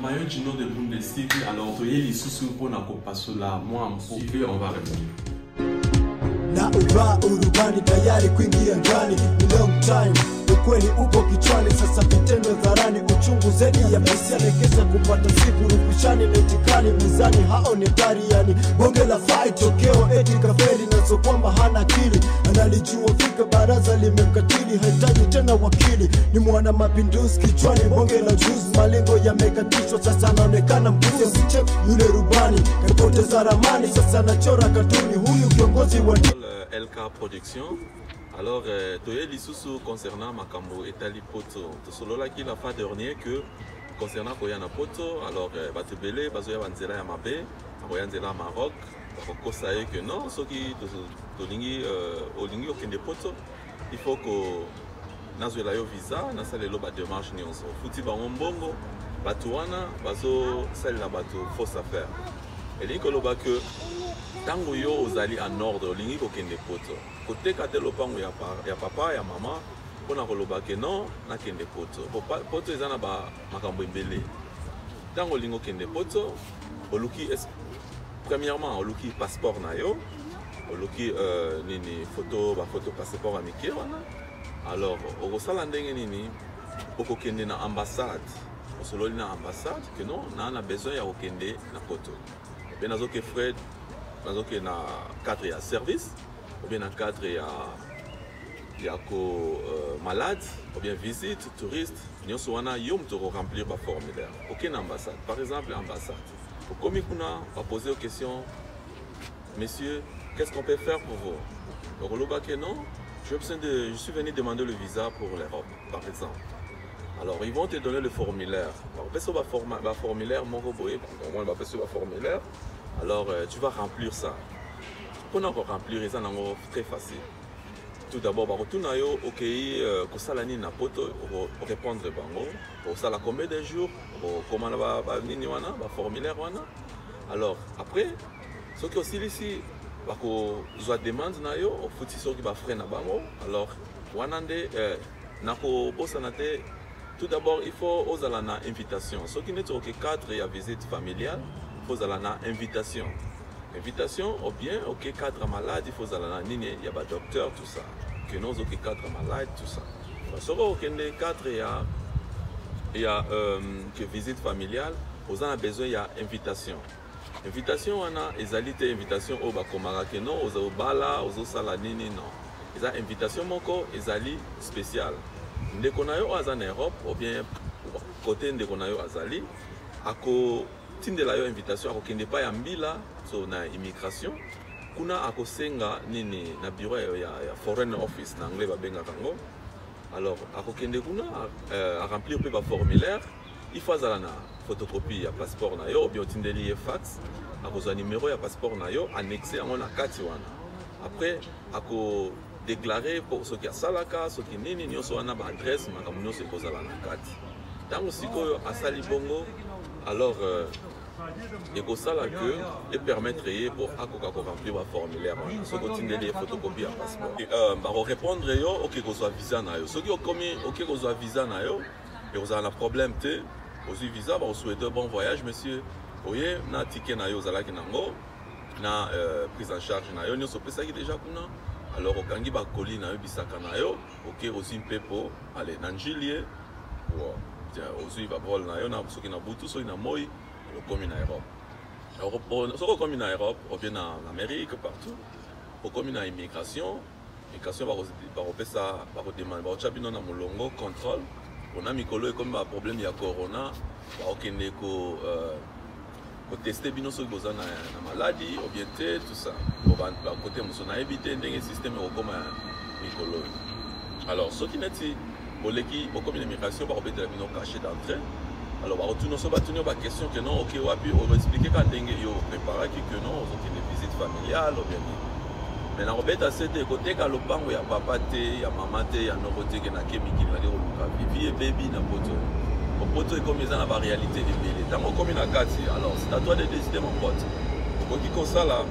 maillot Gino de Bundesliga. Alors, tu es ici pour la Copasola. Moi, en profil, on va répondre. Na uvaa urubani tayari kuingia ndani, ni long time, ukweli upo kichwani, sasa vitendo dharani, uchungu zaidi ya pesa nekesa kupata siku rupishani, netikani mizani hao ni tariani, bonge la fight tokeo eti kafeli, nazo kwamba hana akili, analijua fika baraza limekatili, haitaji tena wakili, ni mwana mapinduzi kichwani, bonge la juzi, malengo yamekatishwa, sasa anaonekana mbuzi, sichek yule rubani, kapoteza ramani, sasa anachora katuni, huyu kiongozi wa LK Production. Alors, Toye Lisusu concernant Makambo et Tali Poto. Solo là qui la fois dernier que concernant Koyana Poto, alors Batebele, Bazoya Banzela Yamabe, Koyanzela Maroc, Bako Saye que non, ce qui Tolingi Olingi Okende Poto, il faut que Nazuela yo visa, Nasale lo ba démarche nyonso. Futi ba Mbongo, Batuana, Bazo Sale la Batu, fausse affaire. Et l'incoloba que tango yo ozali en ordre olingi kokende poto côté kate lopango ya papa ya mama pona koloba ke non na kende poto poto ezana ba makambo ebele tango olingo kende poto oluki premièrement oluki passeport na yo oluki nini photo passeport amike wana alors okosala ndenge nini okokende na ambassade osololi na ambassade que non na besoin ya kokende na poto bien nazoke Fred dans na cadre ya service ou bien dans cadre ya malade ou bien visite touriste nous sommes yom to remplir ba formulaire aucune ambassade par exemple ambassade pour comme kuna va poser aux questions messieurs qu'est-ce qu'on peut faire pour vous donc le bac non je suis venu demander le visa pour l'Europe par exemple alors ils vont te donner le formulaire alors formulaire mon robot on va passer le formulaire. Alors tu vas remplir ça. Pour encore remplir ça, c'est très facile. Tout d'abord, tu as ok, salani na poto pour répondre bango. Pour ça, combien de jours, comment va venir wana, formulaire wana. Alors après, ce qui aussi ici, je demande na yo, au fouti ce qui va freiner na bango. Alors wanande na ko posanate. Tout d'abord, il faut aux alana invitation. Ce qui n'est que cadre et visite familiale. Il faut aller à invitation. Invitation, ou bien, ok, cadre malade, il faut aller à nini, il y a des docteurs, tout ça. Que nous, ok, cadre malade, tout ça. Parce que, ok, les cadres, il y a que visite familiale, vous avez besoin, il y a invitation. Invitation, on a, ils ont invitation au Bakomara, que non, aux Bala, aux Sala, nini, non. Ils ont invitation, mon corps, ils ont spécial. Dès qu'on a eu en Europe, ou bien, côté de qu'on a eu à Zali, à cause de la invitation à kokende pa ya mbila so na immigration kuna akosenga nini na bureau ya foreign office na anglais ba benga kango alors akokende kuna à remplir pe ba formulaire il faut azala na photocopie ya passeport na yo ou bien tindeli fax akozwa numéro ya passeport na yo annexé en na kati wana après ako déclarer pour ce qui a salaka ce qui nini nyonso wana ba adresse makambo nyonso ekozala na kati tango sikoyo asali bongo alors il faut ça que et permettre pour remplir un formulaire ce continuer les photocopies à passeport pour répondre yo ok qu'on soit visa na yo ceux qui ont commis ok qu'on soit visa na yo et vous avez un problème te aussi visa vous souhaitez bon voyage monsieur voyez na ticket na yo zala kinango na prise en charge na yo nyonso pesa qui déjà kuna alors au kangi ba colis na yo bisaka na yo ok aussi pepo aller na njilier aussi va vol na yo na soki na butu soki na moi comme en Europe. Alors, comme en Europe, ou bien en Amérique, partout, comme en immigration, l'immigration va demander, va molongo contrôle. On a mis comme un problème il y a corona, va tester bino so qui na maladie, ou bien tout ça. Pour côté on a évité un système comme mikolo. Alors, ce qui n'est pas comme une immigration va obéir bino caché d'entrée. Alors, on va la question que non, ok, on va expliquer quand on prépare que non, on a une visite familiale ou bien. Mais on va assez de côté quand il y a papa, il y a maman, il y a nos côtés qui ont été vie et baby na poto. Mon poto est comme ils ont la réalité des bébés. Tant qu'on a gâté, alors c'est à toi de décider mon pote. Pour qui comme ça là,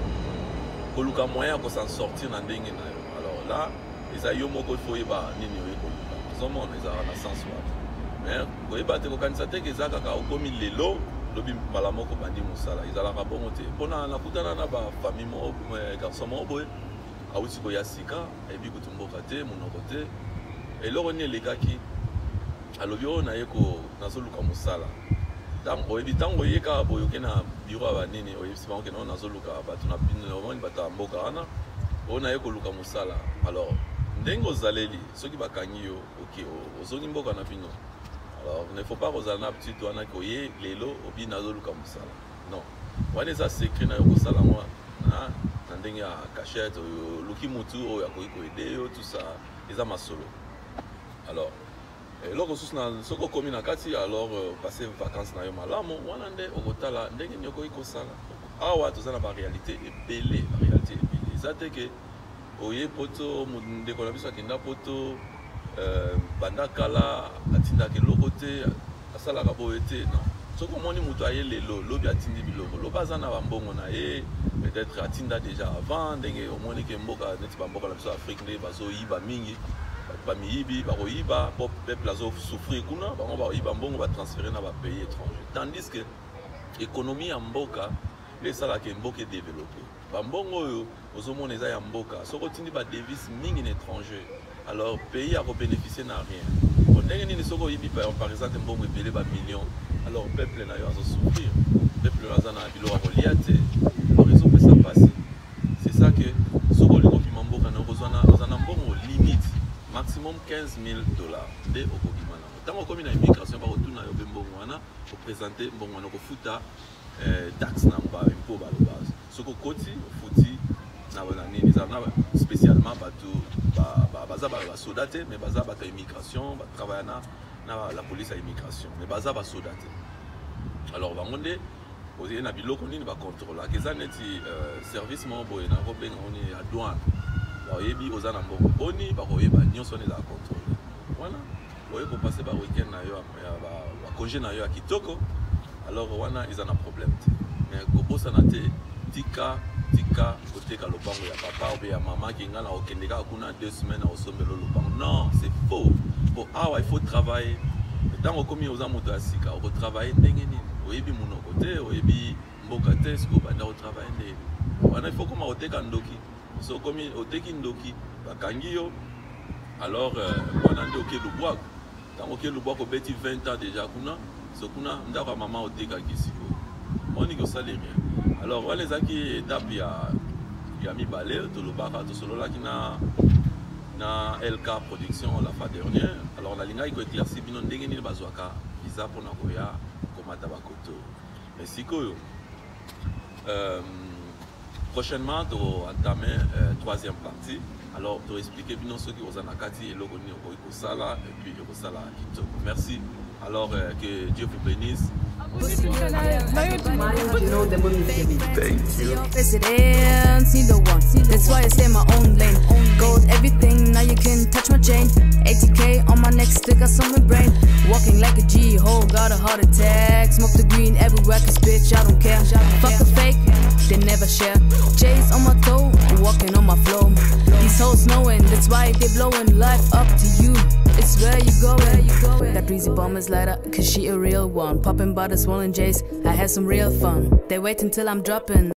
pour le moyen de s'en sortir dans des. Alors là, les aïeux m'ont fait nini ils ont la sens. mais koyeba te kokanisa te eza kaka okomi lelo lobi mbala moko bandi mosala ezalaka bongo te mpona nakutana na bafamille moko garçon moko boye awuti koya sika ayebi kutu mboka te monoko te eloko nini elekaki alobi oyo naye nazoluka mosala oyebi ntango oye kaka boye oke na biro ya banini oyebisi bango kena oyo nazoluka bato na bino omoni bato ya mboka wana oyo naye koluka mosala alors ndenge ozaleli soki bakangi yo oke ozongi mboka na bino. Alors, il ne faut pas que na petite wana ko ye lelo obi nazoluka musala. Non. Wana eza secret na yo ko sala moi na ndenge ya cachette luki mutu o ya ko aider yo tout ça eza masolo. Alors, loko sous na soko komi na kati alors passer vacances na yo malamu wana nde okotala ndenge nyoko iko sala. Awa tozana ba réalité ebele, réalité ebele. Eza te ke oye poto ndeko na biso akenda poto banda kala atindaki eloko te asalaka boye te non soki omoni moto aye lelo lobi atindi biloko lobi aza na bambongo na ye peut-être atinda déjà avant ndenge omoni ke mboka neti bamboka na biso afrique nde bazoyiba mingi bamiyibi bakoyiba po peuple azosouffrir kuna bango bakoyiba mbongo batransfere na bapays étranger tandis que économie ya mboka nde esalaka mboka edéveloppe bambongo oyo ozomona eza ya mboka soki otindi badevise mingi na étranger alors pays a bénéficié n'a rien. On a gagné par exemple un bon rebelle par millions. Alors peuple n'a eu à souffrir. Peuple n'a pas eu à relier. La raison pour ça passer. C'est ça que ce qu'on a mambo quand on a un bon limite maximum $15,000 de okobimana. Tant qu'on a une immigration par retour na yo bon wana pour présenter bon wana ko futa taxe na ba impôt ba le base. Ce qu'on koti futi na nini za na spécialement bateau baza ba soda te mais baza ba immigration ba travailler na la police à immigration mais baza ba soda te. Alors bangonde ozi na biloko nini ba contrôle akeza neti service mo boye na ko benga oni à douane ba yebi oza na mbongo boni ba ko yeba nyonso ne la contrôle wana oye ko passer ba week-end na yo ba congé na yo kitoko alors wana ils en a problème mais ko bossa na te tika koteka lopango ya papa ou ya maman qui ngana okendeka kuna 2 semaines au sombelo lopango non c'est faux pour il faut travailler tant comme aux amoto asika au travailler ndenge nini oyebi monoko te oyebi mboka te ce ko banda au travail ndenge wana il faut comme oteka ndoki so comme oteki ndoki bakangi yo alors wana nde oke lubwa tant oke lubwa ko beti 20 ans déjà kuna so kuna ndaka maman oteka kisiko moni ko salaire alors on les a qui étape ya mibale to lobaka to solo la qui na LK production la fois dernière alors la linga iko éclairci bino ndenge ni bazwaka visa pour na koya komata bakoto mais sikoyo prochainement to entamer troisième partie alors to expliquer bino ceux qui osana kati et logo ni ko sala et puis ko sala kitoko merci alors que Dieu vous bénisse. You know the money is giving. Thank you. President, see the one. That's why I stay my own lane. Gold everything, now you can touch my chain. 80K on my neck, stick us on my brain. Walking like a G-hole, got a heart attack. Smoke the green everywhere, cause bitch, I don't care. Fuck the fake, they never share. J's on my toe, walking on my flow. These hoes knowing, that's why they blowing. Life up to you, it's where you going. That breezy bomb is lighter, cause she a real one. Popping by the swollen J's, I had some real fun. They wait until I'm dropping.